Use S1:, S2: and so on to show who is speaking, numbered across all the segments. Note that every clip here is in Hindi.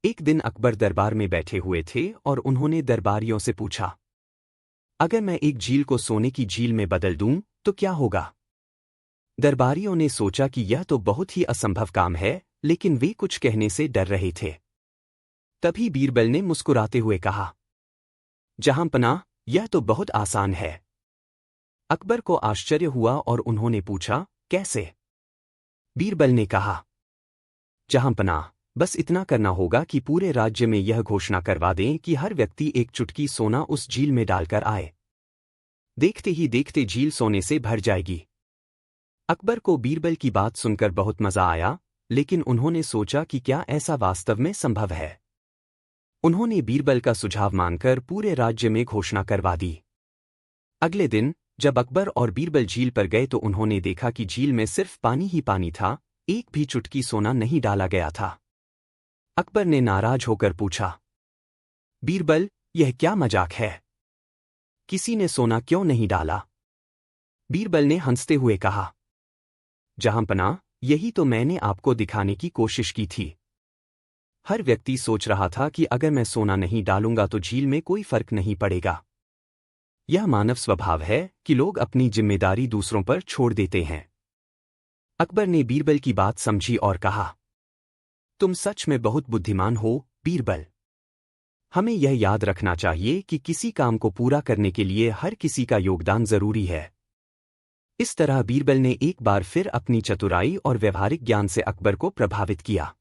S1: एक दिन अकबर दरबार में बैठे हुए थे और उन्होंने दरबारियों से पूछा, अगर मैं एक झील को सोने की झील में बदल दूं तो क्या होगा? दरबारियों ने सोचा कि यह तो बहुत ही असंभव काम है, लेकिन वे कुछ कहने से डर रहे थे। तभी बीरबल ने मुस्कुराते हुए कहा, जहांपनाह, यह तो बहुत आसान है। अकबर को आश्चर्य हुआ और उन्होंने पूछा, कैसे? बीरबल ने कहा, जहांपनाह, बस इतना करना होगा कि पूरे राज्य में यह घोषणा करवा दें कि हर व्यक्ति एक चुटकी सोना उस झील में डालकर आए। देखते ही देखते झील सोने से भर जाएगी। अकबर को बीरबल की बात सुनकर बहुत मजा आया, लेकिन उन्होंने सोचा कि क्या ऐसा वास्तव में संभव है। उन्होंने बीरबल का सुझाव मानकर पूरे राज्य में घोषणा करवा दी। अगले दिन जब अकबर और बीरबल झील पर गए तो उन्होंने देखा कि झील में सिर्फ पानी ही पानी था, एक भी चुटकी सोना नहीं डाला गया था। अकबर ने नाराज होकर पूछा, बीरबल, यह क्या मजाक है? किसी ने सोना क्यों नहीं डाला? बीरबल ने हंसते हुए कहा, जहांपनाह, यही तो मैंने आपको दिखाने की कोशिश की थी। हर व्यक्ति सोच रहा था कि अगर मैं सोना नहीं डालूंगा तो झील में कोई फर्क नहीं पड़ेगा। यह मानव स्वभाव है कि लोग अपनी जिम्मेदारी दूसरों पर छोड़ देते हैं। अकबर ने बीरबल की बात समझी और कहा, तुम सच में बहुत बुद्धिमान हो, बीरबल। हमें यह याद रखना चाहिए कि किसी काम को पूरा करने के लिए हर किसी का योगदान जरूरी है। इस तरह बीरबल ने एक बार फिर अपनी चतुराई और व्यवहारिक ज्ञान से अकबर को प्रभावित किया।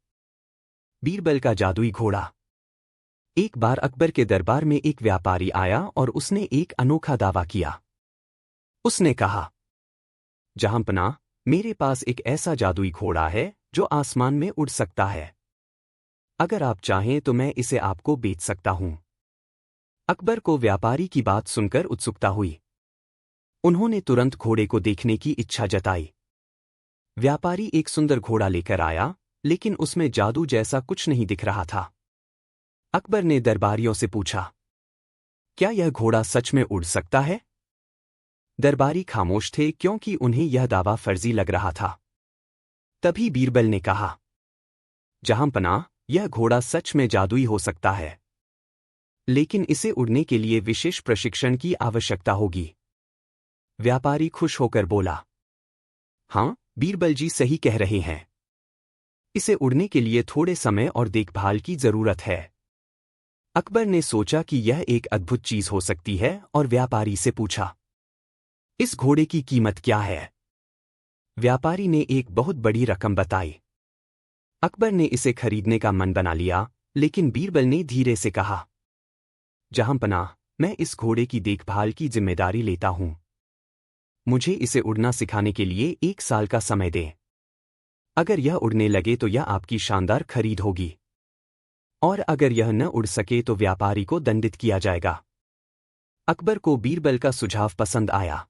S1: बीरबल का जादुई घोड़ा। एक बार अकबर के दरबार में एक व्यापारी आया और उसने एक अनोखा दावा किया। उसने कहा, जहांपनाह, मेरे पास एक ऐसा जादुई घोड़ा है जो आसमान में उड़ सकता है। अगर आप चाहें तो मैं इसे आपको बेच सकता हूं। अकबर को व्यापारी की बात सुनकर उत्सुकता हुई। उन्होंने तुरंत घोड़े को देखने की इच्छा जताई। व्यापारी एक सुंदर घोड़ा लेकर आया, लेकिन उसमें जादू जैसा कुछ नहीं दिख रहा था। अकबर ने दरबारियों से पूछा, क्या यह घोड़ा सच में उड़ सकता है? दरबारी खामोश थे क्योंकि उन्हें यह दावा फर्जी लग रहा था। तभी बीरबल ने कहा, जहांपनाह, यह घोड़ा सच में जादुई हो सकता है, लेकिन इसे उड़ने के लिए विशेष प्रशिक्षण की आवश्यकता होगी। व्यापारी खुश होकर बोला, हाँ, बीरबल जी सही कह रहे हैं। इसे उड़ने के लिए थोड़े समय और देखभाल की जरूरत है। अकबर ने सोचा कि यह एक अद्भुत चीज हो सकती है और व्यापारी से पूछा, इस घोड़े की कीमत क्या है? व्यापारी ने एक बहुत बड़ी रकम बताई। अकबर ने इसे खरीदने का मन बना लिया, लेकिन बीरबल ने धीरे से कहा, जहांपनाह, मैं इस घोड़े की देखभाल की जिम्मेदारी लेता हूं। मुझे इसे उड़ना सिखाने के लिए 1 साल का समय दें। अगर यह उड़ने लगे तो यह आपकी शानदार खरीद होगी, और अगर यह न उड़ सके तो व्यापारी को दंडित किया जाएगा। अकबर को बीरबल का सुझाव पसंद आया।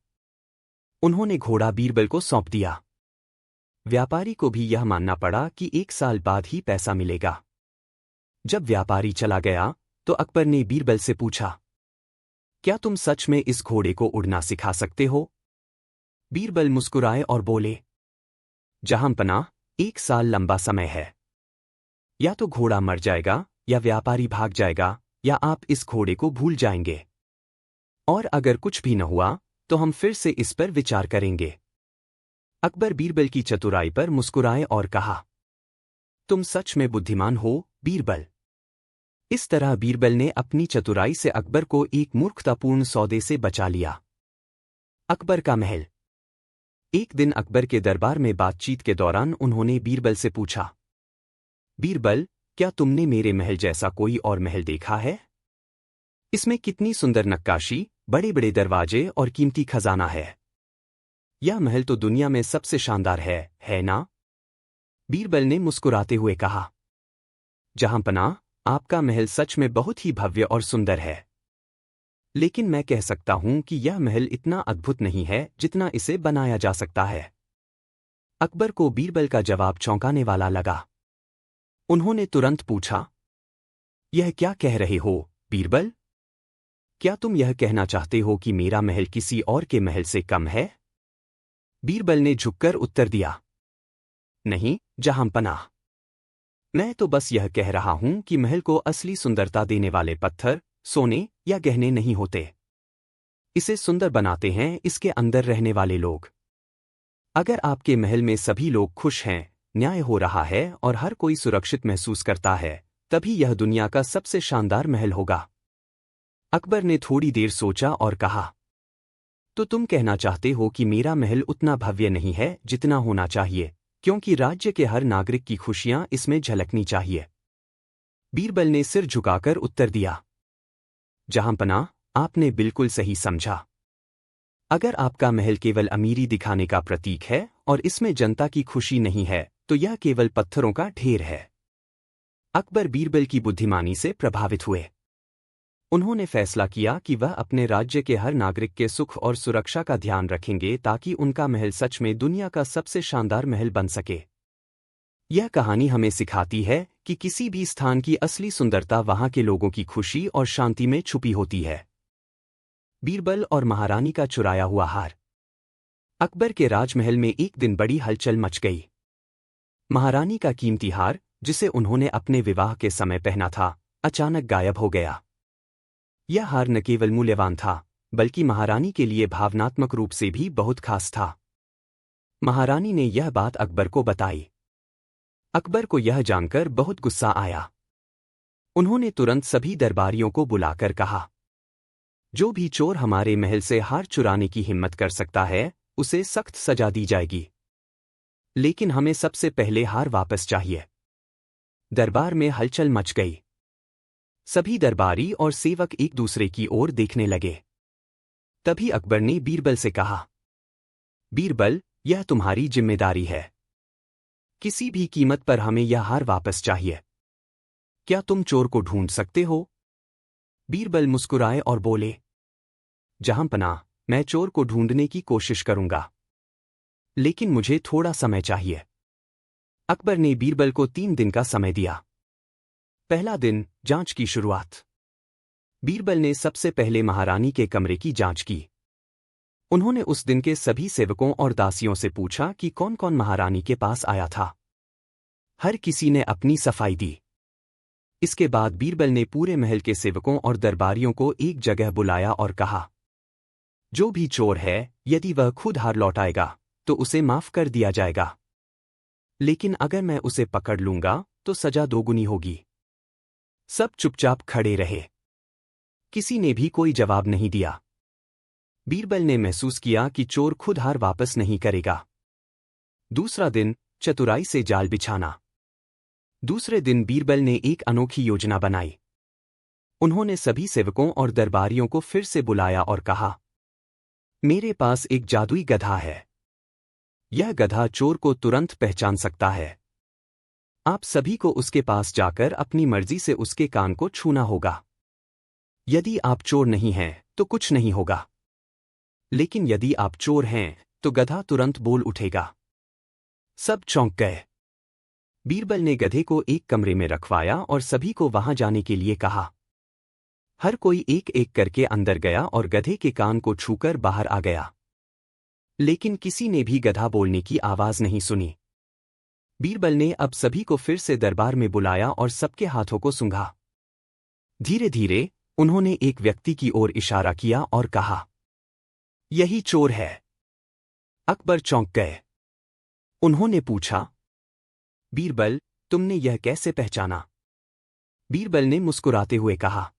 S1: उन्होंने घोड़ा बीरबल को सौंप दिया। व्यापारी को भी यह मानना पड़ा कि 1 साल बाद ही पैसा मिलेगा। जब व्यापारी चला गया तो अकबर ने बीरबल से पूछा, क्या तुम सच में इस घोड़े को उड़ना सिखा सकते हो? बीरबल मुस्कुराए और बोले, जहांपनाह, 1 साल लंबा समय है। या तो घोड़ा मर जाएगा, या व्यापारी भाग जाएगा, या आप इस घोड़े को भूल जाएंगे। और अगर कुछ भी न हुआ तो हम फिर से इस पर विचार करेंगे। अकबर बीरबल की चतुराई पर मुस्कुराए और कहा, तुम सच में बुद्धिमान हो, बीरबल। इस तरह बीरबल ने अपनी चतुराई से अकबर को एक मूर्खतापूर्ण सौदे से बचा लिया। अकबर का महल। एक दिन अकबर के दरबार में बातचीत के दौरान उन्होंने बीरबल से पूछा, बीरबल, क्या तुमने मेरे महल जैसा कोई और महल देखा है? इसमें कितनी सुंदर नक्काशी, बड़े बड़े दरवाजे और कीमती खजाना है। यह महल तो दुनिया में सबसे शानदार है ना? बीरबल ने मुस्कुराते हुए कहा, जहांपनाह, आपका महल सच में बहुत ही भव्य और सुंदर है, लेकिन मैं कह सकता हूं कि यह महल इतना अद्भुत नहीं है जितना इसे बनाया जा सकता है। अकबर को बीरबल का जवाब चौंकाने वाला लगा। उन्होंने तुरंत पूछा, यह क्या कह रहे हो, बीरबल? क्या तुम यह कहना चाहते हो कि मेरा महल किसी और के महल से कम है? बीरबल ने झुककर उत्तर दिया, नहीं, जहांपनाह। मैं तो बस यह कह रहा हूं कि महल को असली सुंदरता देने वाले पत्थर, सोने या गहने नहीं होते। इसे सुंदर बनाते हैं इसके अंदर रहने वाले लोग। अगर आपके महल में सभी लोग खुश हैं, न्याय हो रहा है और हर कोई सुरक्षित महसूस करता है, तभी यह दुनिया का सबसे शानदार महल होगा। अकबर ने थोड़ी देर सोचा और कहा, तो तुम कहना चाहते हो कि मेरा महल उतना भव्य नहीं है जितना होना चाहिए, क्योंकि राज्य के हर नागरिक की खुशियां इसमें झलकनी चाहिए। बीरबल ने सिर झुकाकर उत्तर दिया, जहांपनाह, आपने बिल्कुल सही समझा। अगर आपका महल केवल अमीरी दिखाने का प्रतीक है और इसमें जनता की खुशी नहीं है, तो यह केवल पत्थरों का ढेर है। अकबर बीरबल की बुद्धिमानी से प्रभावित हुए। उन्होंने फैसला किया कि वह अपने राज्य के हर नागरिक के सुख और सुरक्षा का ध्यान रखेंगे ताकि उनका महल सच में दुनिया का सबसे शानदार महल बन सके। यह कहानी हमें सिखाती है कि किसी भी स्थान की असली सुंदरता वहां के लोगों की खुशी और शांति में छुपी होती है। बीरबल और महारानी का चुराया हुआ हार। अकबर के राजमहल में एक दिन बड़ी हलचल मच गई। महारानी का कीमती हार, जिसे उन्होंने अपने विवाह के समय पहना था, अचानक गायब हो गया। यह हार न केवल मूल्यवान था, बल्कि महारानी के लिए भावनात्मक रूप से भी बहुत खास था। महारानी ने यह बात अकबर को बताई। अकबर को यह जानकर बहुत गुस्सा आया। उन्होंने तुरंत सभी दरबारियों को बुलाकर कहा, जो भी चोर हमारे महल से हार चुराने की हिम्मत कर सकता है, उसे सख्त सजा दी जाएगी। लेकिन हमें सबसे पहले हार वापस चाहिए। दरबार में हलचल मच गई। सभी दरबारी और सेवक एक दूसरे की ओर देखने लगे। तभी अकबर ने बीरबल से कहा, बीरबल, यह तुम्हारी जिम्मेदारी है। किसी भी कीमत पर हमें यह हार वापस चाहिए। क्या तुम चोर को ढूंढ सकते हो? बीरबल मुस्कुराए और बोले, जहांपनाह, मैं चोर को ढूंढने की कोशिश करूंगा, लेकिन मुझे थोड़ा समय चाहिए। अकबर ने बीरबल को 3 दिन का समय दिया। पहला दिन, जांच की शुरुआत। बीरबल ने सबसे पहले महारानी के कमरे की जांच की। उन्होंने उस दिन के सभी सेवकों और दासियों से पूछा कि कौन कौन महारानी के पास आया था। हर किसी ने अपनी सफाई दी। इसके बाद बीरबल ने पूरे महल के सेवकों और दरबारियों को एक जगह बुलाया और कहा, जो भी चोर है, यदि वह खुद हार लौटाएगा तो उसे माफ कर दिया जाएगा, लेकिन अगर मैं उसे पकड़ लूंगा तो सजा दोगुनी होगी। सब चुपचाप खड़े रहे। किसी ने भी कोई जवाब नहीं दिया। बीरबल ने महसूस किया कि चोर खुद हार वापस नहीं करेगा। दूसरा दिन, चतुराई से जाल बिछाना। दूसरे दिन बीरबल ने एक अनोखी योजना बनाई। उन्होंने सभी सेवकों और दरबारियों को फिर से बुलाया और कहा, मेरे पास एक जादुई गधा है। यह गधा चोर को तुरंत पहचान सकता है। आप सभी को उसके पास जाकर अपनी मर्जी से उसके कान को छूना होगा। यदि आप चोर नहीं हैं तो कुछ नहीं होगा, लेकिन यदि आप चोर हैं तो गधा तुरंत बोल उठेगा। सब चौंक गए। बीरबल ने गधे को एक कमरे में रखवाया और सभी को वहां जाने के लिए कहा। हर कोई एक एक करके अंदर गया और गधे के कान को छूकर बाहर आ गया, लेकिन किसी ने भी गधा बोलने की आवाज नहीं सुनी। बीरबल ने अब सभी को फिर से दरबार में बुलाया और सबके हाथों को सूंघा। धीरे धीरे उन्होंने एक व्यक्ति की ओर इशारा किया और कहा, यही चोर है। अकबर चौंक गए। उन्होंने पूछा, बीरबल, तुमने यह कैसे पहचाना? बीरबल ने मुस्कुराते हुए कहा,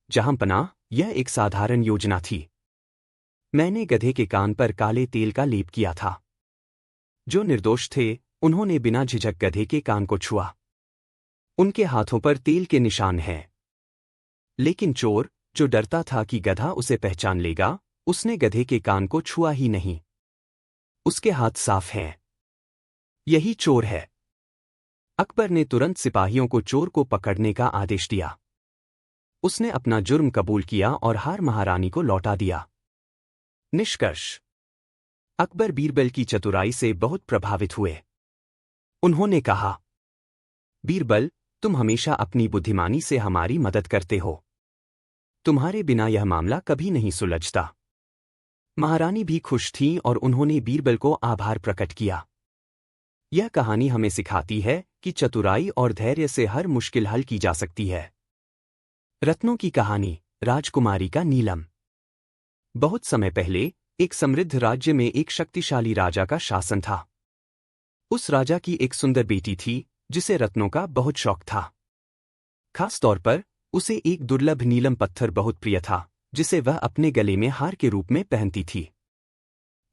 S1: जहांपनाह, यह एक साधारण योजना थी। मैंने गधे के कान पर काले तेल का लेप किया था। जो निर्दोष थे, उन्होंने बिना झिझक गधे के कान को छुआ। उनके हाथों पर तेल के निशान हैं। लेकिन चोर, जो डरता था कि गधा उसे पहचान लेगा, उसने गधे के कान को छुआ ही नहीं। उसके हाथ साफ हैं। यही चोर है। अकबर ने तुरंत सिपाहियों को चोर को पकड़ने का आदेश दिया। उसने अपना जुर्म कबूल किया और हार महारानी को लौटा दिया। निष्कर्ष, अकबर बीरबल की चतुराई से बहुत प्रभावित हुए। उन्होंने कहा, बीरबल, तुम हमेशा अपनी बुद्धिमानी से हमारी मदद करते हो। तुम्हारे बिना यह मामला कभी नहीं सुलझता। महारानी भी खुश थीं और उन्होंने बीरबल को आभार प्रकट किया। यह कहानी हमें सिखाती है कि चतुराई और धैर्य से हर मुश्किल हल की जा सकती है। रत्नों की कहानी, राजकुमारी का नीलम। बहुत समय पहले एक समृद्ध राज्य में एक शक्तिशाली राजा का शासन था। उस राजा की एक सुंदर बेटी थी जिसे रत्नों का बहुत शौक था। खास तौर पर उसे एक दुर्लभ नीलम पत्थर बहुत प्रिय था जिसे वह अपने गले में हार के रूप में पहनती थी।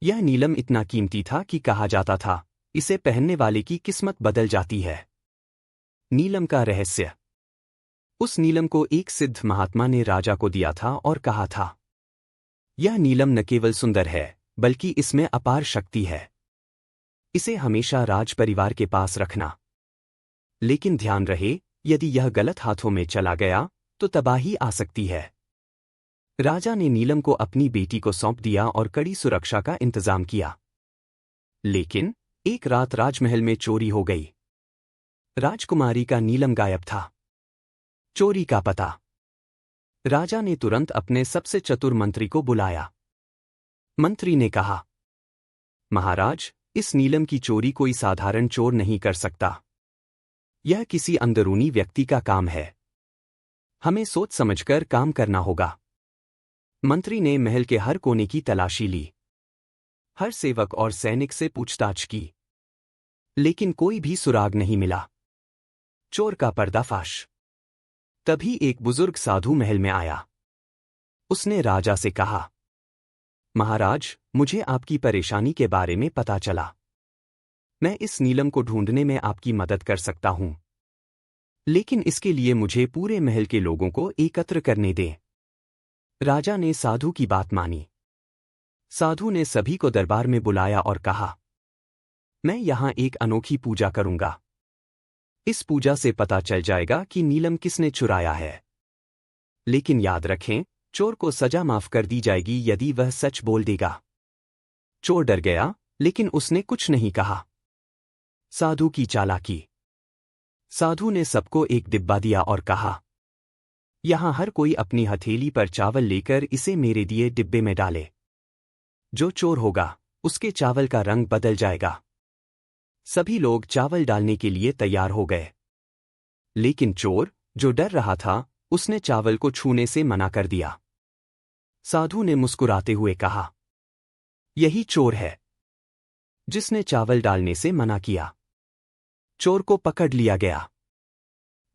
S1: यह नीलम इतना कीमती था कि कहा जाता था, इसे पहनने वाले की किस्मत बदल जाती है। नीलम का रहस्य। उस नीलम को एक सिद्ध महात्मा ने राजा को दिया था और कहा था, यह नीलम न केवल सुंदर है बल्कि इसमें अपार शक्ति है। इसे हमेशा राज परिवार के पास रखना। लेकिन ध्यान रहे, यदि यह गलत हाथों में चला गया तो तबाही आ सकती है। राजा ने नीलम को अपनी बेटी को सौंप दिया और कड़ी सुरक्षा का इंतजाम किया। लेकिन एक रात राजमहल में चोरी हो गई। राजकुमारी का नीलम गायब था। चोरी का पता। राजा ने तुरंत अपने सबसे चतुर मंत्री को बुलाया। मंत्री ने कहा, महाराज, इस नीलम की चोरी कोई साधारण चोर नहीं कर सकता। यह किसी अंदरूनी व्यक्ति का काम है। हमें सोच समझकर काम करना होगा। मंत्री ने महल के हर कोने की तलाशी ली। हर सेवक और सैनिक से पूछताछ की, लेकिन कोई भी सुराग नहीं मिला। चोर का पर्दाफाश। तभी एक बुजुर्ग साधु महल में आया। उसने राजा से कहा, महाराज, मुझे आपकी परेशानी के बारे में पता चला। मैं इस नीलम को ढूंढने में आपकी मदद कर सकता हूं, लेकिन इसके लिए मुझे पूरे महल के लोगों को एकत्र करने दें। राजा ने साधु की बात मानी। साधु ने सभी को दरबार में बुलाया और कहा, मैं यहां एक अनोखी पूजा करूंगा। इस पूजा से पता चल जाएगा कि नीलम किसने चुराया है। लेकिन याद रखें, चोर को सजा माफ कर दी जाएगी यदि वह सच बोल देगा। चोर डर गया, लेकिन उसने कुछ नहीं कहा। साधु की चालाकी। साधु ने सबको एक डिब्बा दिया और कहा, यहां हर कोई अपनी हथेली पर चावल लेकर इसे मेरे दिए डिब्बे में डाले। जो चोर होगा उसके चावल का रंग बदल जाएगा। सभी लोग चावल डालने के लिए तैयार हो गए। लेकिन चोर, जो डर रहा था, उसने चावल को छूने से मना कर दिया। साधु ने मुस्कुराते हुए कहा, यही चोर है जिसने चावल डालने से मना किया। चोर को पकड़ लिया गया।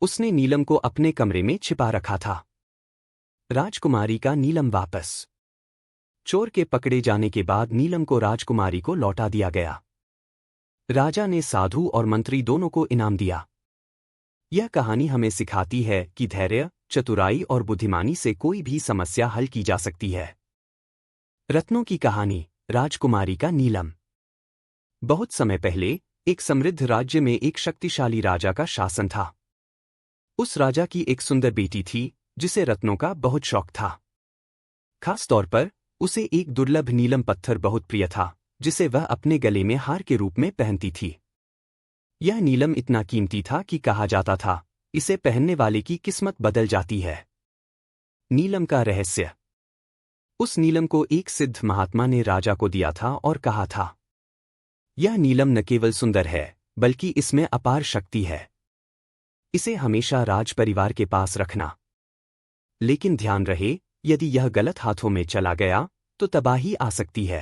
S1: उसने नीलम को अपने कमरे में छिपा रखा था। राजकुमारी का नीलम वापस। चोर के पकड़े जाने के बाद नीलम को राजकुमारी को लौटा दिया गया। राजा ने साधु और मंत्री दोनों को इनाम दिया। यह कहानी हमें सिखाती है कि धैर्य, चतुराई और बुद्धिमानी से कोई भी समस्या हल की जा सकती है। रत्नों की कहानी, राजकुमारी का नीलम। बहुत समय पहले एक समृद्ध राज्य में एक शक्तिशाली राजा का शासन था। उस राजा की एक सुंदर बेटी थी जिसे रत्नों का बहुत शौक था। खास तौर पर उसे एक दुर्लभ नीलम पत्थर बहुत प्रिय था जिसे वह अपने गले में हार के रूप में पहनती थी। यह नीलम इतना कीमती था कि कहा जाता था, इसे पहनने वाले की किस्मत बदल जाती है। नीलम का रहस्य। उस नीलम को एक सिद्ध महात्मा ने राजा को दिया था और कहा था, यह नीलम न केवल सुंदर है बल्कि इसमें अपार शक्ति है। इसे हमेशा राज परिवार के पास रखना। लेकिन ध्यान रहे, यदि यह गलत हाथों में चला गया तो तबाही आ सकती है।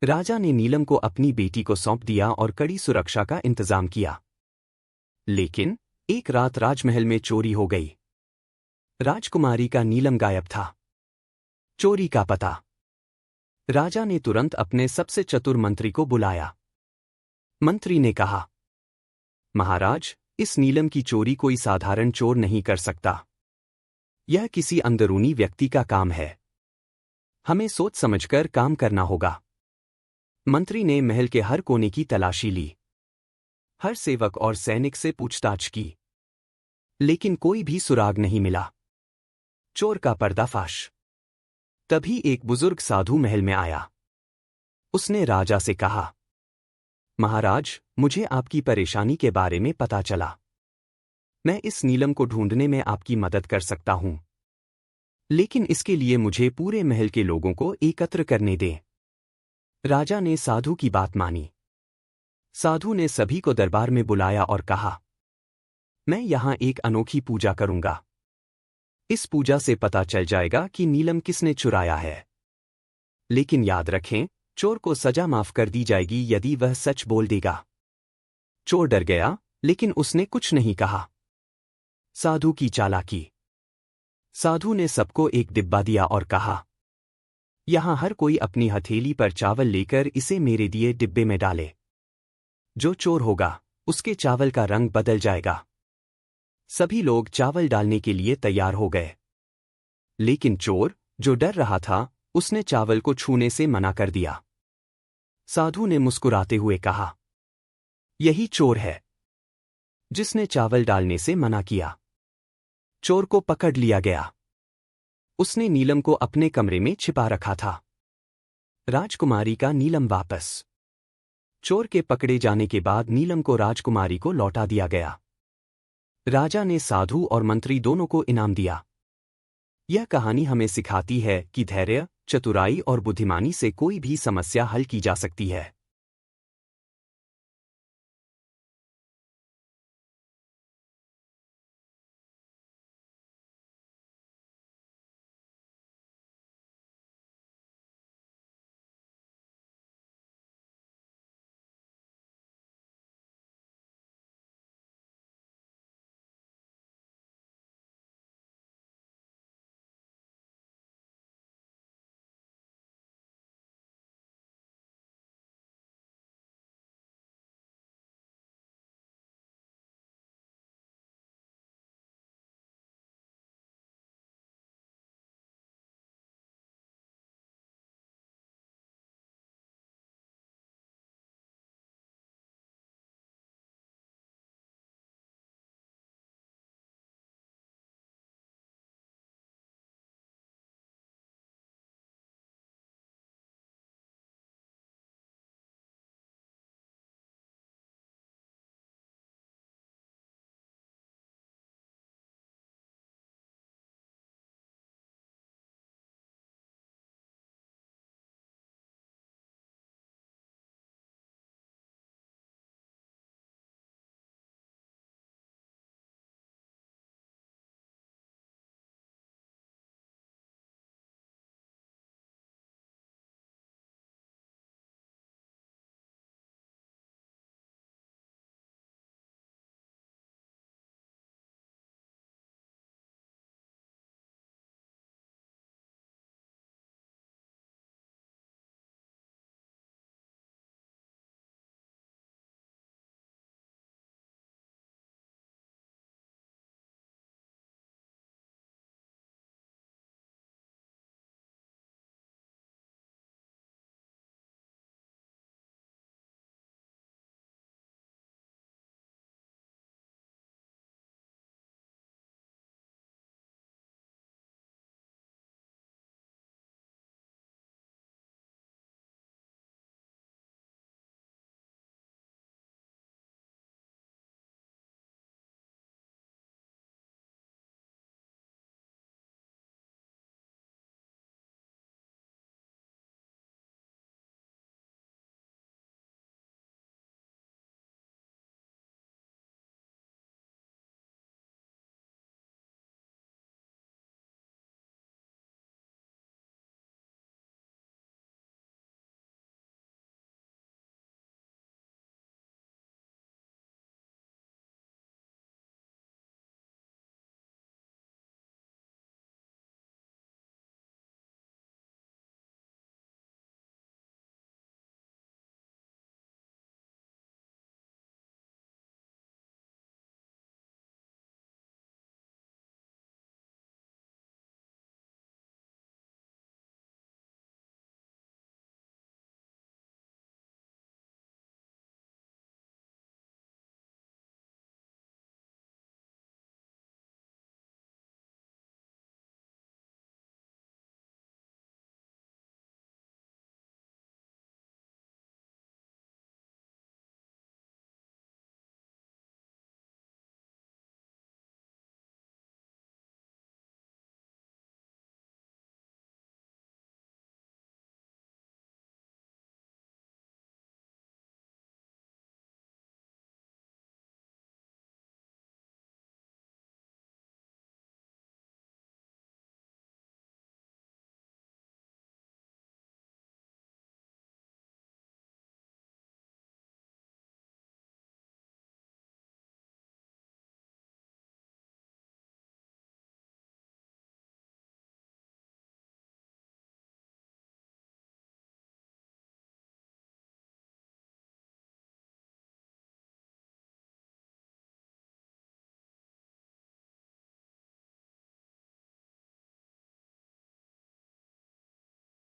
S1: राजा ने नीलम को अपनी बेटी को सौंप दिया और कड़ी सुरक्षा का इंतजाम किया। लेकिन एक रात राजमहल में चोरी हो गई। राजकुमारी का नीलम गायब था। चोरी का पता। राजा ने तुरंत अपने सबसे चतुर मंत्री को बुलाया। मंत्री ने कहा, महाराज, इस नीलम की चोरी कोई साधारण चोर नहीं कर सकता। यह किसी अंदरूनी व्यक्ति का काम है। हमें सोच समझकर काम करना होगा। मंत्री ने महल के हर कोने की तलाशी ली। हर सेवक और सैनिक से पूछताछ की, लेकिन कोई भी सुराग नहीं मिला। चोर का पर्दाफाश। तभी एक बुजुर्ग साधु महल में आया। उसने राजा से कहा, महाराज, मुझे आपकी परेशानी के बारे में पता चला। मैं इस नीलम को ढूंढने में आपकी मदद कर सकता हूं, लेकिन इसके लिए मुझे पूरे महल के लोगों को एकत्र करने दें। राजा ने साधु की बात मानी। साधु ने सभी को दरबार में बुलाया और कहा, मैं यहां एक अनोखी पूजा करूंगा। इस पूजा से पता चल जाएगा कि नीलम किसने चुराया है। लेकिन याद रखें, चोर को सजा माफ कर दी जाएगी यदि वह सच बोल देगा। चोर डर गया, लेकिन उसने कुछ नहीं कहा। साधु की चालाकी। साधु ने सबको एक डिब्बा दिया और कहा, यहां हर कोई अपनी हथेली पर चावल लेकर इसे मेरे दिए डिब्बे में डाले। जो चोर होगा, उसके चावल का रंग बदल जाएगा। सभी लोग चावल डालने के लिए तैयार हो गए। लेकिन चोर, जो डर रहा था, उसने चावल को छूने से मना कर दिया। साधु ने मुस्कुराते हुए कहा, यही चोर है जिसने चावल डालने से मना किया। चोर को पकड़ लिया गया। उसने नीलम को अपने कमरे में छिपा रखा था। राजकुमारी का नीलम वापस। चोर के पकड़े जाने के बाद नीलम को राजकुमारी को लौटा दिया गया। राजा ने साधु और मंत्री दोनों को इनाम दिया। यह कहानी हमें सिखाती है कि धैर्य, चतुराई और बुद्धिमानी से कोई भी समस्या हल की जा सकती है।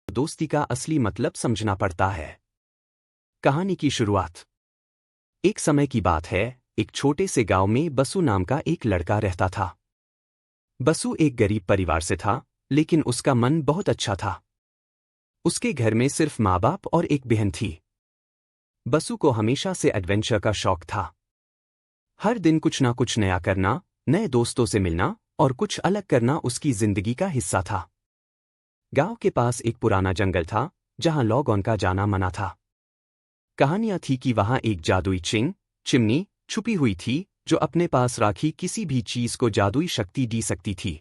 S1: दोस्ती का असली मतलब समझना पड़ता है। कहानी की शुरुआत। एक समय की बात है, एक छोटे से गांव में बसु नाम का एक लड़का रहता था। बसु एक गरीब परिवार से था, लेकिन उसका मन बहुत अच्छा था। उसके घर में सिर्फ माँ बाप और एक बहन थी। बसु को हमेशा से एडवेंचर का शौक था। हर दिन कुछ ना कुछ नया करना, नए दोस्तों से मिलना और कुछ अलग करना उसकी जिंदगी का हिस्सा था। गांव के पास एक पुराना जंगल था, जहां लोगों का जाना मना था। कहानियां थी कि वहां एक जादुई चिमनी छुपी हुई थी, जो अपने पास राखी किसी भी चीज को जादुई शक्ति दी सकती थी।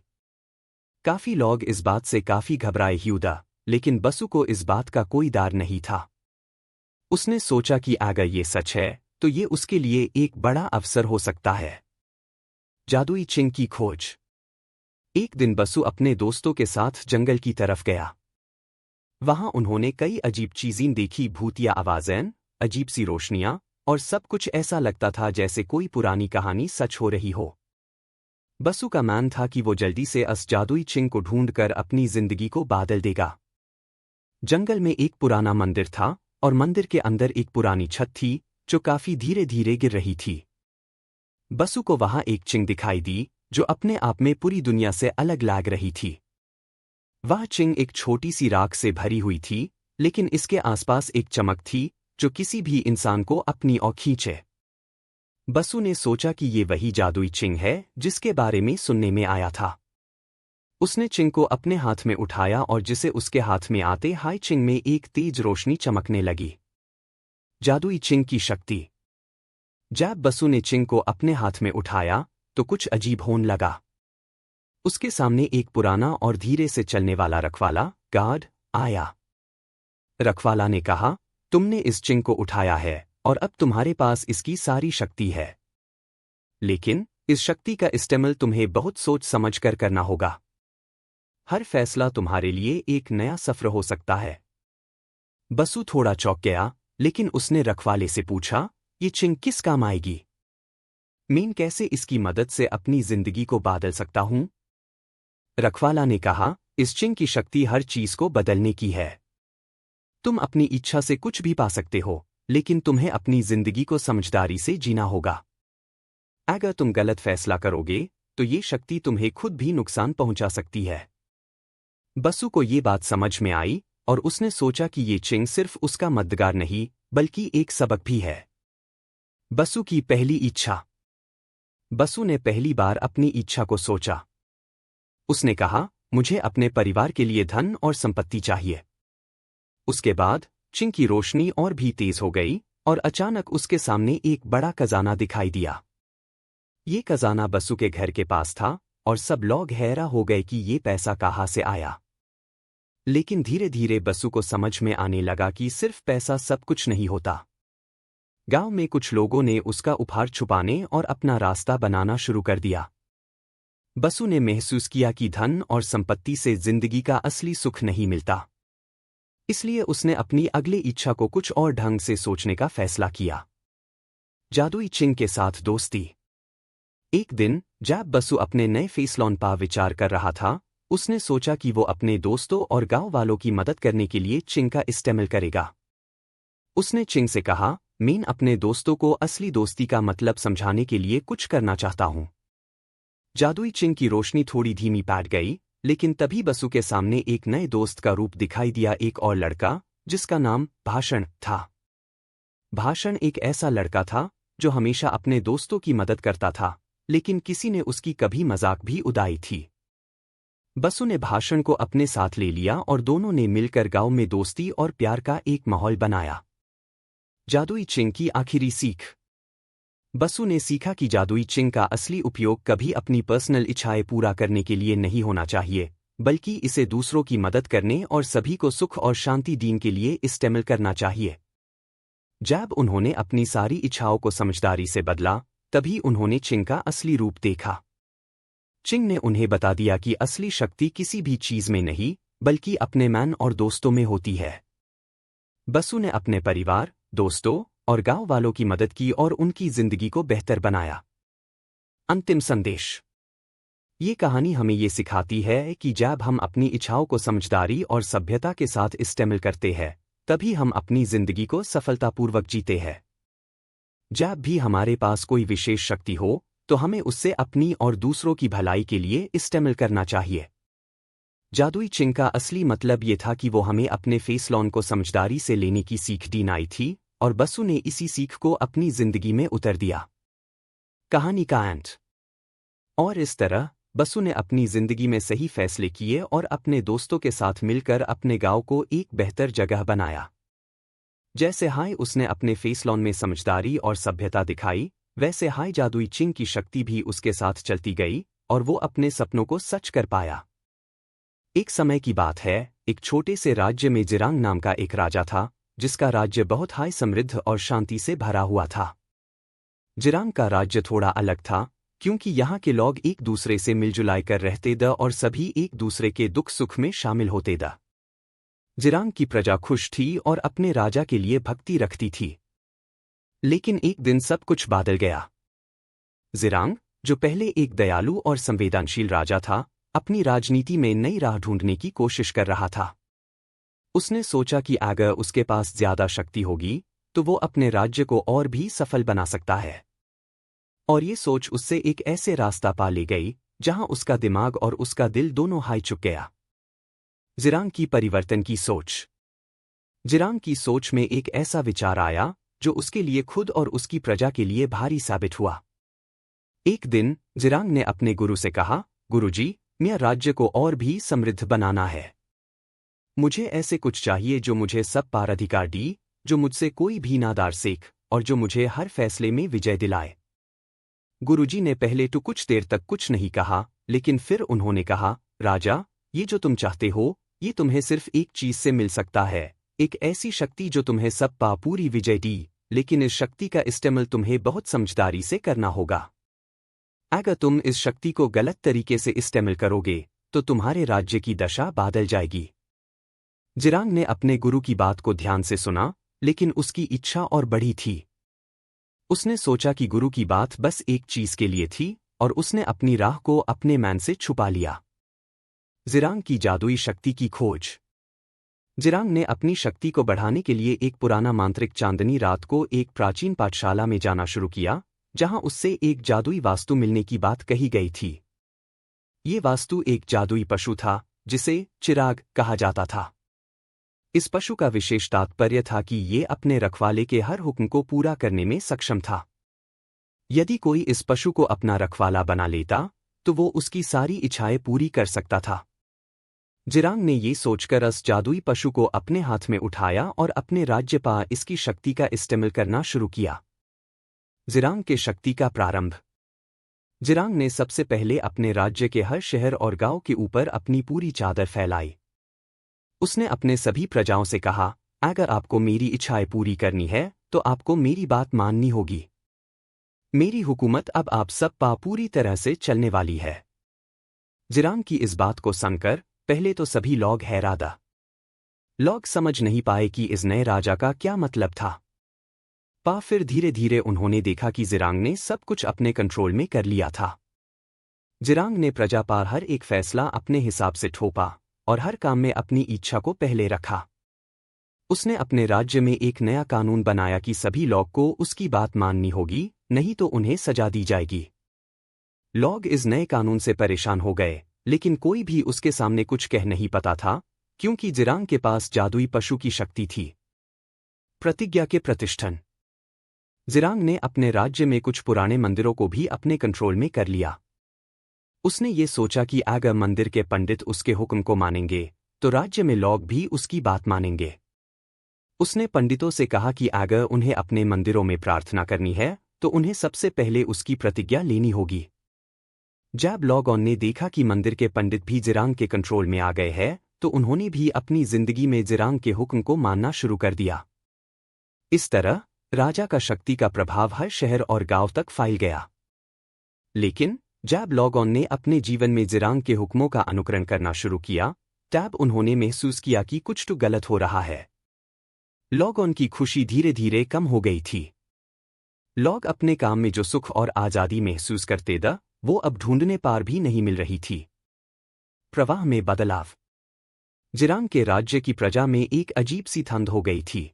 S1: काफी लोग इस बात से काफी घबराए हुआ, लेकिन बसु को इस बात का कोई डर नहीं था। उसने सोचा कि अगर ये सच है, तो ये उसके लिए एक बड़ा अवसर हो सकता है। जादुई चिंग की खोज। एक दिन बसु अपने दोस्तों के साथ जंगल की तरफ गया। वहां उन्होंने कई अजीब चीजें देखी, भूतिया आवाजें, अजीब सी रोशनियां, और सब कुछ ऐसा लगता था जैसे कोई पुरानी कहानी सच हो रही हो। बसु का मान था कि वो जल्दी से उस जादुई चिंग को ढूंढकर अपनी जिंदगी को बदल देगा। जंगल में एक पुराना मंदिर था, और मंदिर के अंदर एक पुरानी छत थी, जो काफी धीरे धीरे गिर रही थी। बसु को वहां एक चिंग दिखाई दी, जो अपने आप में पूरी दुनिया से अलग लग रही थी। वह चिंग एक छोटी सी राख से भरी हुई थी, लेकिन इसके आसपास एक चमक थी, जो किसी भी इंसान को अपनी ओर खींचे। बसु ने सोचा कि ये वही जादुई चिंग है जिसके बारे में सुनने में आया था। उसने चिंग को अपने हाथ में उठाया और जिसे उसके हाथ में आते हाई चिंग में एक तेज रोशनी चमकने लगी। जादुई चिंग की शक्ति। जब बसु ने चिंग को अपने हाथ में उठाया, तो कुछ अजीब होने लगा। उसके सामने एक पुराना और धीरे से चलने वाला रखवाला गार्ड आया। रखवाला ने कहा, तुमने इस चिंग को उठाया है और अब तुम्हारे पास इसकी सारी शक्ति है, लेकिन इस शक्ति का इस्तेमाल तुम्हें बहुत सोच समझ कर करना होगा। हर फैसला तुम्हारे लिए एक नया सफर हो सकता है। बसु थोड़ा चौंक गया, लेकिन उसने रखवाले से पूछा, ये चिंग किस काम आएगी? मैं कैसे इसकी मदद से अपनी जिंदगी को बदल सकता हूं? रखवाला ने कहा, इस चिंग की शक्ति हर चीज को बदलने की है। तुम अपनी इच्छा से कुछ भी पा सकते हो, लेकिन तुम्हें अपनी जिंदगी को समझदारी से जीना होगा। अगर तुम गलत फैसला करोगे, तो ये शक्ति तुम्हें खुद भी नुकसान पहुंचा सकती है। बसु को ये बात समझ में आई, और उसने सोचा कि ये चिंग सिर्फ उसका मददगार नहीं, बल्कि एक सबक भी है। बसु की पहली इच्छा। बसु ने पहली बार अपनी इच्छा को सोचा। उसने कहा, मुझे अपने परिवार के लिए धन और संपत्ति चाहिए। उसके बाद चिंग की रोशनी और भी तेज हो गई, और अचानक उसके सामने एक बड़ा खजाना दिखाई दिया। ये खजाना बसु के घर के पास था, और सब लोग हैरान हो गए कि ये पैसा कहाँ से आया। लेकिन धीरे धीरे बसु को समझ में आने लगा कि सिर्फ पैसा सब कुछ नहीं होता। गांव में कुछ लोगों ने उसका उपहार छुपाने और अपना रास्ता बनाना शुरू कर दिया। बसु ने महसूस किया कि धन और संपत्ति से जिंदगी का असली सुख नहीं मिलता। इसलिए उसने अपनी अगली इच्छा को कुछ और ढंग से सोचने का फैसला किया। जादुई चिंग के साथ दोस्ती। एक दिन जब बसु अपने नए फैसलों पर विचार कर रहा था, उसने सोचा कि वो अपने दोस्तों और गांव वालों की मदद करने के लिए चिंग का इस्तेमाल करेगा। उसने चिंग से कहा, मैं अपने दोस्तों को असली दोस्ती का मतलब समझाने के लिए कुछ करना चाहता हूं। जादुई चिंग की रोशनी थोड़ी धीमी पड़ गई, लेकिन तभी बसु के सामने एक नए दोस्त का रूप दिखाई दिया, एक और लड़का, जिसका नाम भाषण था। भाषण एक ऐसा लड़का था जो हमेशा अपने दोस्तों की मदद करता था, लेकिन किसी ने उसकी कभी मजाक भी उड़ाई थी। बसु ने भाषण को अपने साथ ले लिया और दोनों ने मिलकर गांव में दोस्ती और प्यार का एक माहौल बनाया। जादुई चिंग की आखिरी सीख। बसु ने सीखा कि जादुई चिंग का असली उपयोग कभी अपनी पर्सनल इच्छाएं पूरा करने के लिए नहीं होना चाहिए, बल्कि इसे दूसरों की मदद करने और सभी को सुख और शांति देने के लिए इस्तेमाल करना चाहिए। जब उन्होंने अपनी सारी इच्छाओं को समझदारी से बदला, तभी उन्होंने चिंग का असली रूप देखा। चिंग ने उन्हें बता दिया कि असली शक्ति किसी भी चीज में नहीं, बल्कि अपने मन और दोस्तों में होती है। बसु ने अपने परिवार, दोस्तों और गांव वालों की मदद की और उनकी जिंदगी को बेहतर बनाया। अंतिम संदेश। ये कहानी हमें ये सिखाती है कि जब हम अपनी इच्छाओं को समझदारी और सभ्यता के साथ इस्तेमाल करते हैं, तभी हम अपनी जिंदगी को सफलतापूर्वक जीते हैं। जब भी हमारे पास कोई विशेष शक्ति हो, तो हमें उससे अपनी और दूसरों की भलाई के लिए इस्तेमाल करना चाहिए। जादुई चिंग का असली मतलब ये था कि वो हमें अपने फैसलों को समझदारी से लेने की सीख दी थी, और बसु ने इसी सीख को अपनी जिंदगी में उतर दिया। कहानी का एंड। और इस तरह बसु ने अपनी जिंदगी में सही फैसले किए और अपने दोस्तों के साथ मिलकर अपने गांव को एक बेहतर जगह बनाया। जैसे हाय उसने अपने फैसलों में समझदारी और सभ्यता दिखाई, वैसे हाय जादुई चिंग की शक्ति भी उसके साथ चलती गई और वो अपने सपनों को सच कर पाया। एक समय की बात है, एक छोटे से राज्य में जिरांग नाम का एक राजा था, जिसका राज्य बहुत हाय समृद्ध और शांति से भरा हुआ था। जिरांग का राज्य थोड़ा अलग था, क्योंकि यहाँ के लोग एक दूसरे से मिलजुलाई कर रहते द और सभी एक दूसरे के दुख सुख में शामिल होते द। जिरांग की प्रजा खुश थी और अपने राजा के लिए भक्ति रखती थी। लेकिन एक दिन सब कुछ बदल गया। जिरांग, जो पहले एक दयालु और संवेदनशील राजा था, अपनी राजनीति में नई राह ढूंढने की कोशिश कर रहा था। उसने सोचा कि अगर उसके पास ज्यादा शक्ति होगी, तो वो अपने राज्य को और भी सफल बना सकता है। और ये सोच उससे एक ऐसे रास्ता पा ले गई, जहां उसका दिमाग और उसका दिल दोनों हाई चुक गया। जिरांग की परिवर्तन की सोच। जिरांग की सोच में एक ऐसा विचार आया, जो उसके लिए खुद और उसकी प्रजा के लिए भारी साबित हुआ। एक दिन जिरांग ने अपने गुरु से कहा, गुरुजी, मेरा राज्य को और भी समृद्ध बनाना है। मुझे ऐसे कुछ चाहिए जो मुझे सब पार अधिकार दी, जो मुझसे कोई भी नादार सीख, और जो मुझे हर फैसले में विजय दिलाए। गुरुजी ने पहले तो कुछ देर तक कुछ नहीं कहा, लेकिन फिर उन्होंने कहा, राजा, ये जो तुम चाहते हो, ये तुम्हें सिर्फ एक चीज से मिल सकता है, एक ऐसी शक्ति जो तुम्हें सब पा पूरी विजय दी, लेकिन इस शक्ति का इस्तेमाल तुम्हें बहुत समझदारी से करना होगा। अगर तुम इस शक्ति को गलत तरीके से इस्तेमाल करोगे, तो तुम्हारे राज्य की दशा बदल जाएगी। जिरांग ने अपने गुरु की बात को ध्यान से सुना, लेकिन उसकी इच्छा और बढ़ी थी। उसने सोचा कि गुरु की बात बस एक चीज के लिए थी, और उसने अपनी राह को अपने मन से छुपा लिया। जिरांग की जादुई शक्ति की खोज। जिरांग ने अपनी शक्ति को बढ़ाने के लिए एक पुराना मांत्रिक चांदनी रात को एक प्राचीन पाठशाला में जाना शुरू किया, जहां उससे एक जादुई वास्तु मिलने की बात कही गई थी। ये वास्तु एक जादुई पशु था, जिसे चिराग कहा जाता था। इस पशु का विशेष तात्पर्य था कि ये अपने रखवाले के हर हुक्म को पूरा करने में सक्षम था। यदि कोई इस पशु को अपना रखवाला बना लेता, तो वो उसकी सारी इच्छाएं पूरी कर सकता था। जिरांग ने ये सोचकर इस जादुई पशु को अपने हाथ में उठाया और अपने राज्य पर इसकी शक्ति का इस्तेमाल करना शुरू किया। जिरांग के शक्ति का प्रारंभ। जिरांग ने सबसे पहले अपने राज्य के हर शहर और गांव के ऊपर अपनी पूरी चादर फैलाई। उसने अपने सभी प्रजाओं से कहा, अगर आपको मेरी इच्छाएं पूरी करनी है, तो आपको मेरी बात माननी होगी। मेरी हुकूमत अब आप सब पर पूरी तरह से चलने वाली है। जिरांग की इस बात को सुनकर पहले तो सभी लोग हैरान। लोग समझ नहीं पाए कि इस नए राजा का क्या मतलब था। फिर धीरे धीरे उन्होंने देखा कि जिरांग ने सब कुछ अपने कंट्रोल में कर लिया था। जिरांग ने प्रजा पर हर एक फैसला अपने हिसाब से ठोपा, और हर काम में अपनी इच्छा को पहले रखा। उसने अपने राज्य में एक नया कानून बनाया कि सभी लोग को उसकी बात माननी होगी, नहीं तो उन्हें सजा दी जाएगी। लोग इस नए कानून से परेशान हो गए, लेकिन कोई भी उसके सामने कुछ कह नहीं पाता था, क्योंकि जिरांग के पास जादुई पशु की शक्ति थी। प्रतिज्ञा के प्रतिष्ठान। जिरांग ने अपने राज्य में कुछ पुराने मंदिरों को भी अपने कंट्रोल में कर लिया। उसने ये सोचा कि अगर मंदिर के पंडित उसके हुक्म को मानेंगे, तो राज्य में लोग भी उसकी बात मानेंगे। उसने पंडितों से कहा कि अगर उन्हें अपने मंदिरों में प्रार्थना करनी है, तो उन्हें सबसे पहले उसकी प्रतिज्ञा लेनी होगी। जब लोगों ने देखा कि मंदिर के पंडित भी जिरांग के कंट्रोल में आ गए हैं, तो उन्होंने भी अपनी जिंदगी में जिरांग के हुक्म को मानना शुरू कर दिया। इस तरह राजा का शक्ति का प्रभाव हर शहर और गांव तक फैल गया। लेकिन जब लोगों ने अपने जीवन में जिरांग के हुक्मों का अनुकरण करना शुरू किया, तब उन्होंने महसूस किया कि कुछ तो गलत हो रहा है। लोगों की खुशी धीरे धीरे कम हो गई थी। लोग अपने काम में जो सुख और आज़ादी महसूस करते थे, वो अब ढूंढने पार भी नहीं मिल रही थी। प्रवाह में बदलाव। जिरांग के राज्य की प्रजा में एक अजीब सी ठंड हो गई थी।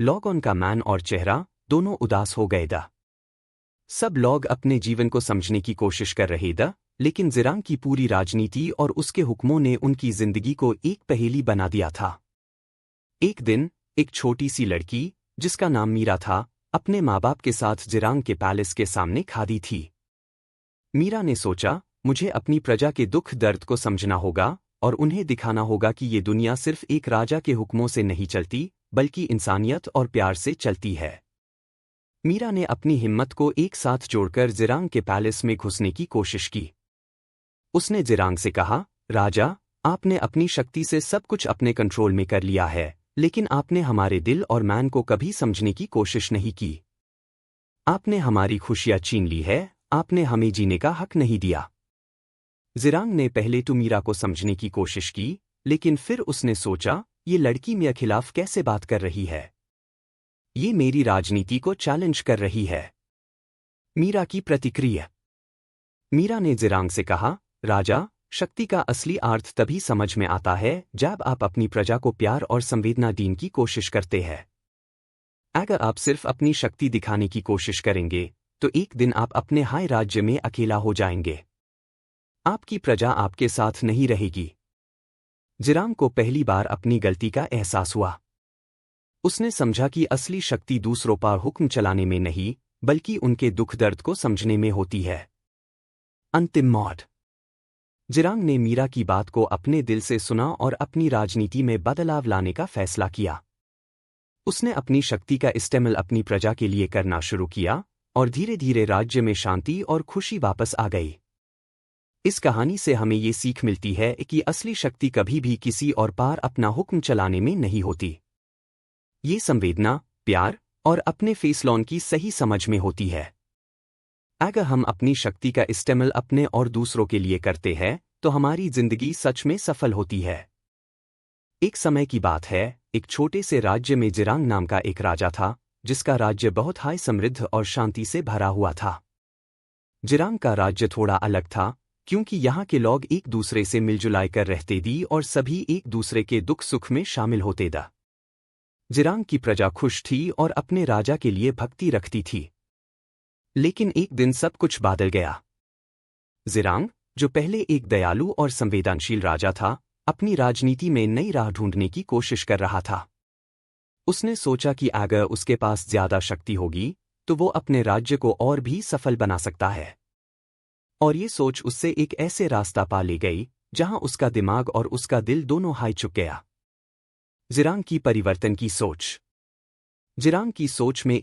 S1: लोगों का मन और चेहरा दोनों उदास हो गए दा। सब लोग अपने जीवन को समझने की कोशिश कर रहे दा, लेकिन जिरांग की पूरी राजनीति और उसके हुक्मों ने उनकी जिंदगी को एक पहेली बना दिया था। एक दिन एक छोटी सी लड़की, जिसका नाम मीरा था, अपने माँ बाप के साथ जिरांग के पैलेस के सामने खड़ी थी। मीरा ने सोचा, मुझे अपनी प्रजा के दुख दर्द को समझना होगा और उन्हें दिखाना होगा कि ये दुनिया सिर्फ एक राजा के हुक्मों से नहीं चलती, बल्कि इंसानियत और प्यार से चलती है। मीरा ने अपनी हिम्मत को एक साथ जोड़कर जिरांग के पैलेस में घुसने की कोशिश की। उसने जिरांग से कहा, राजा, आपने अपनी शक्ति से सब कुछ अपने कंट्रोल में कर लिया है, लेकिन आपने हमारे दिल और मन को कभी समझने की कोशिश नहीं की। आपने हमारी खुशियां छीन ली है, आपने हमें जीने का हक नहीं दिया। जिरांग ने पहले तो मीरा को समझने की कोशिश की, लेकिन फिर उसने सोचा, ये लड़की मेरे खिलाफ कैसे बात कर रही है? ये मेरी राजनीति को चैलेंज कर रही है। मीरा की प्रतिक्रिया। मीरा ने जिरांग से कहा, राजा, शक्ति का असली अर्थ तभी समझ में आता है जब आप अपनी प्रजा को प्यार और संवेदना देने की कोशिश करते हैं। अगर आप सिर्फ अपनी शक्ति दिखाने की कोशिश करेंगे, तो एक दिन आप अपने हाय राज्य में अकेला हो जाएंगे। आपकी प्रजा आपके साथ नहीं रहेगी। जिरांग को पहली बार अपनी गलती का एहसास हुआ। उसने समझा कि असली शक्ति दूसरों पर हुक्म चलाने में नहीं, बल्कि उनके दुख दर्द को समझने में होती है। अंतिम मोड़। जिरांग ने मीरा की बात को अपने दिल से सुना और अपनी राजनीति में बदलाव लाने का फैसला किया। उसने अपनी शक्ति का इस्तेमाल अपनी प्रजा के लिए करना शुरू किया और धीरे धीरे राज्य में शांति और खुशी वापस आ गई। इस कहानी से हमें ये सीख मिलती है कि असली शक्ति कभी भी किसी और पार अपना हुक्म चलाने में नहीं होती। ये संवेदना, प्यार और अपने फैसलों की सही समझ में होती है। अगर हम अपनी शक्ति का इस्तेमाल अपने और दूसरों के लिए करते हैं, तो हमारी जिंदगी सच में सफल होती है। एक समय की बात है, एक छोटे से राज्य में जिरांग नाम का एक राजा था, जिसका राज्य बहुत हाई समृद्ध और शांति से भरा हुआ था। जिरांग का राज्य थोड़ा अलग था, क्योंकि यहाँ के लोग एक दूसरे से मिलजुल कर रहते थे और सभी एक दूसरे के दुख सुख में शामिल होते थे। जिरांग की प्रजा खुश थी और अपने राजा के लिए भक्ति रखती थी। लेकिन एक दिन सब कुछ बदल गया। जिरांग, जो पहले एक दयालु और संवेदनशील राजा था, अपनी राजनीति में नई राह ढूंढने की कोशिश कर रहा था। उसने सोचा कि अगर उसके पास ज्यादा शक्ति होगी, तो वो अपने राज्य को और भी सफल बना सकता है। और ये सोच उससे एक ऐसे रास्ता पा ले गई, जहां उसका दिमाग और उसका दिल दोनों हाई चुक गया। जिरांग की परिवर्तन की सोच। जिरांग की सोच में